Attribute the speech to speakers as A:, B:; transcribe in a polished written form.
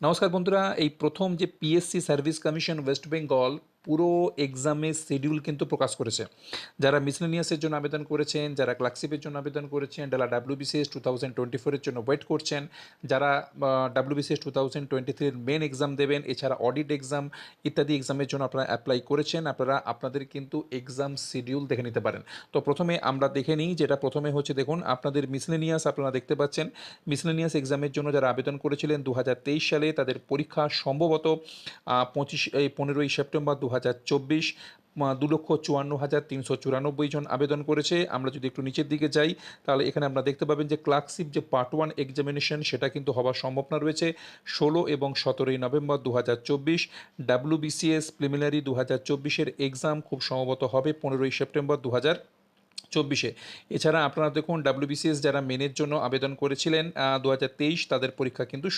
A: নমস্কার বন্ধুরা, এই প্রথম যে PSC service commission West Bengal পুরো এক্সামের শিডিউল কিন্তু প্রকাশ করেছে। যারা মিসলেনিয়াসের জন্য আবেদন করেছেন, যারা ক্লার্কশিপের জন্য আবেদন করেছেন, যারা ডাব্লিউবিসিএস 2024 এর জন্য ওয়েট করছেন, যারা ডাব্লিউবিসিএস 2023 এর মেন এক্সাম দেবেন, এছাড়া অডিট এক্সাম ইত্যাদি এক্সামের জন্য আপনারা অ্যাপ্লাই করেছেন, আপনারা আপনাদের কিন্তু এক্সাম শিডিউল দেখে নিতে পারেন। তো প্রথমে আমরা দেখে নিই, যেটা প্রথমে হচ্ছে দেখুন আপনাদের মিসলেনিয়াস আপনারা দেখতে পাচ্ছেন। মিসলেনিয়াস এক্সামের জন্য যারা আবেদন করেছিলেন 2023 সালে, তাদের পরীক্ষা সম্ভবত 15ই সেপ্টেম্বর 2024। 2,54,394 জন আবেদন করেছে। আমরা যদি একটু নিচের দিকে যাই, তাহলে এখানে আমরা দেখতে পাবেন যে ক্লার্কশিপ যে পার্ট 1 এক্সামিনেশন সেটা কিন্তু হওয়ার সম্ভাবনা রয়েছে 16 এবং 17ই নভেম্বর 2024। ডাব্লিউবিসিএস প্রিলিমিনারি 2024-এর এক্সাম খুব সম্ভবত হবে 15ই সেপ্টেম্বর 2024। এছাড়া আপনারা দেখুন ডাব্লিউবিসিএস যারা মেনের জন্য আবেদন করেছিলেন 2023, তাদের পরীক্ষা কিন্তু